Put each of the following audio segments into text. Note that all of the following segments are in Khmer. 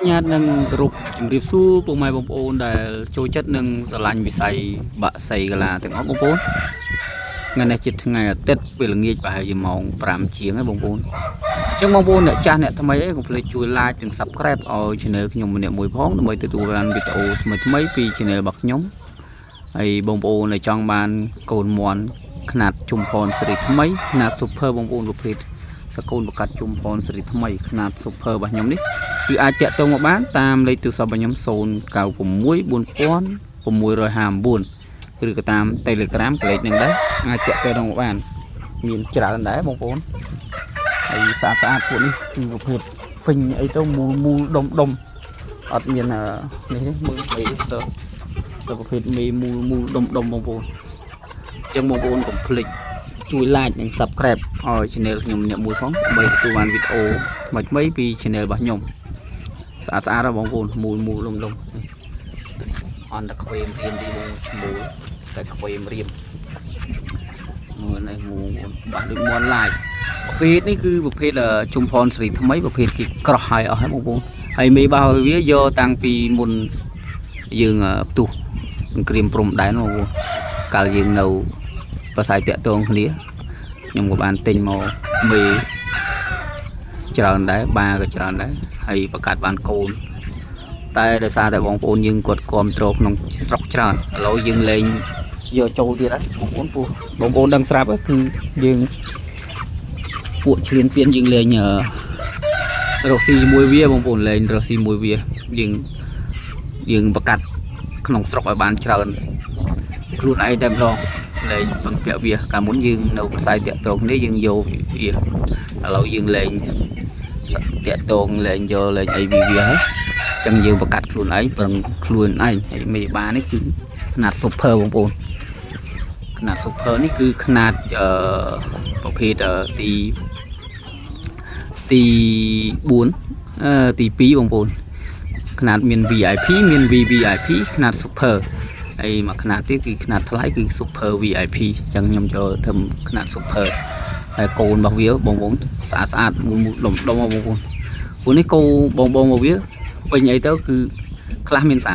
ញាតនឹងគោរពជំរាបសួរពុកម៉ែបងប្អូនដែលចូលចិត្តនឹងស្រឡាញ់វិស័យបាក់សីកាឡាទាំងអស់បងប្អូនថ្ងៃនេះជាថ្ងៃអាទិត្យពេលល្ងាចប្រហែលជាម៉ោង5ជាងហើយបងប្អូនអញ្ចឹងបងប្អូនអ្នកចាស់អ្នកថ្មីអីកុំភ្លេចជួយ like និង subscribe ឲ្យ channel ខ្ញុំម្នាក់មួយផងដើម្បីទទួលបានវីដេអូថ្មីៗពី channel របស់ខ្ញុំហើយបងប្អូនដែលចង់បានកូនមាន់ຂະຫນាតជុំផនសេរីថ្មីຂະຫນាត super បងប្អូនប្រភេទសកូនបកាត់ជុំផនសេរីថ្មីຂະຫນាត super របស់ខ្ញុំនេះគឺអាចតាក់ទងមកបានតាមលេខទូរស័ព្ទរបស់ខ្ញុំ09644659ឬក៏តាម Telegram កលេសនឹងដែរអាចតាក់ទងមកបានមានច្រើនដែរបងប្អូនហើយស្អាតពួកនេះគឺប្រភេទពេញអីទៅមូលដុំអត់មាននេះទេមើលទៅប្រភេទមេមូលដុំបងប្អូនអញ្ចឹងបងប្អូនកុំភ្លេចជួយ like និង subscribe ឲ្យ channel ខ្ញុំម្នាក់មួយផងដើម្បីទទួលបានវីដេអូថ្មីៗពី channel របស់ខ្ញុំស្អាតណាស់បងប្អូនមូលដុំអន់តែខ្វេមរៀមទីបងឈ្មោះតែខ្វេមរៀមមើលនេះមូលបាក់ដូចមន់ឡាយប្រភេទនេះគឺប្រភេទជុំផនសេរីថ្មីប្រភេទគេក្រោះហើយអស់ហើយបងប្អូនហើយមេបោះវាយកតាំងពីមុនយើងផ្ទុះសង្គ្រាមព្រំដែនបងប្អូនកាលយើងនៅប្រស័យតាក់ទងគ្នាខ្ញុំក៏បានទិញមកមេច្រើនដែរបាក៏ច្រើនដែរហើយបង្កើតបានកូនតែដោយសារតែបងប្អូនយើងគាត់គ្រប់គ្រងក្នុងស្រុកច្រើនឥឡូវយើងលែងយកចូលទៀតហើយបងប្អូនបងប្អូនដឹងស្រាប់គឺយើងពួកឆ្លៀនពៀនយើងលែងរកស៊ីជាមួយវាបងប្អូនលែងរកស៊ីជាមួយវាយើងបង្កាត់ក្នុងស្រុកឲ្យបានច្រើនខ្លួនឯងតែម្ដងលែងបង្កាក់វាកាលមុនយើងនៅផ្សាយតាក់ទងនេះយើងយកវាឥឡូវយើងលែងតាក់ទងលែងយកលែងអីវាហើយអញ្ចឹងយើងបង្កាត់ខ្លួនឯងប្រឹងខ្លួនឯងហើយមេបានេះគឺຂະຫນាត super បងប្អូនຂະຫນាត super នេះគឺຂະຫນាតប្រភេទទី4ទី2បងប្អូនຂະຫນាតមាន VIP មាន VVIP ຂະຫນាត super ហើយមួយຂະຫນាតទៀតគឺຂະຫນាតថ្លៃគឺ super VIP អញ្ចឹងខ្ញុំចូលធ្វើຂະຫນាត super ហើយកូនរបស់វាបងប្អូនស្អាតមូលដុំបងប្អូនពួកនេះគោបងរបស់វាពេញអីទៅគឺខ្លះមាន34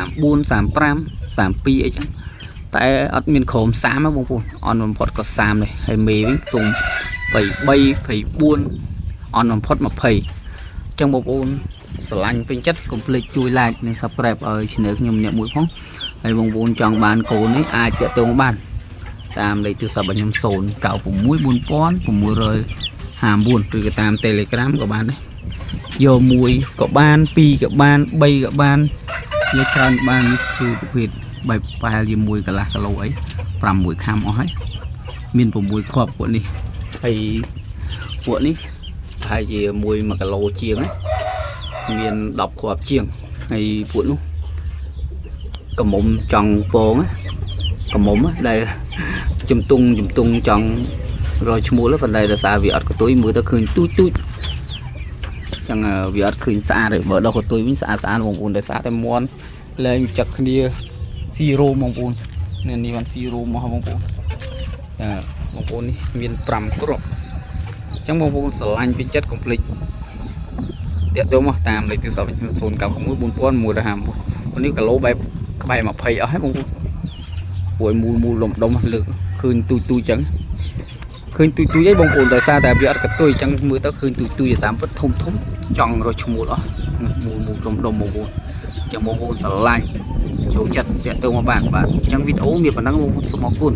35 32អីចឹងតែអត់មានក្រោម30បងប្អូនអន់បំផុតក៏30ដែរហើយមេវិញខ្ទង់23 24អន់បំផុត20អញ្ចឹងបងប្អូនស្រឡាញ់ពេញចិត្តកុំភ្លេចជួយ like និង subscribe ឲ្យ channel ខ្ញុំម្នាក់មួយផងហើយបងប្អូនចង់បានកូននេះអាចតាក់ទងបានតាមលេខទូរស័ព្ទរបស់ខ្ញុំ09644659ឬក៏តាម Telegram ក៏បានដែរយកមួយក៏បាន2ក៏បាន3ក៏បានយកច្រើនបាននេះគឺប្រភេទបែបប៉ែលជាមួយកន្លះគីឡូអី6ខាំអស់ហើយមាន6គ្រាប់ពួកនេះហើយពួកនេះប្រហែលជាមួយ1គីឡូជាងមាន10គ្រាប់ជាងហើយពួកនោះកមុំចង់ពងកមុំដែលជំទង់ចង់រយឈ្មោះប៉ុន្តែដោយសារវាអត់កតុយមើលទៅឃើញទូចចឹងវាអត់ឃើញស្អាតទេបើដល់កតុយវិញស្អាតបងប្អូនដោយសារតែមន់លែងចឹកគ្នាស៊ីរ៉ូបងប្អូននេះបានស៊ីរ៉ូមកបងប្អូនបងប្អូននេះមាន5គ្រាប់ចឹងបងប្អូនស្រឡាញ់ពីចិត្តកុំភ្លេចតាក់ទងមកតាមលេខទូរស័ព្ទខ្ញុំ0964465159នេះគីឡូបែបក្បែរ20អស់ហើយបងប្អូនពួកមូលដុំលើកឃើញទូចឹងឃើញទូអីបងប្អូនដោយសារតែវាអត់កតុយចឹងមើលទៅឃើញទូតាមពិតធំចង់រកឈ្មោះអស់មូលដុំបងប្អូនចឹងបងប្អូនស្រឡាញ់ចូលចិត្តតាក់ទងមកបានអញ្ចឹងវីដេអូមានប៉ុណ្ណឹងបងប្អូនសូមអរគុណ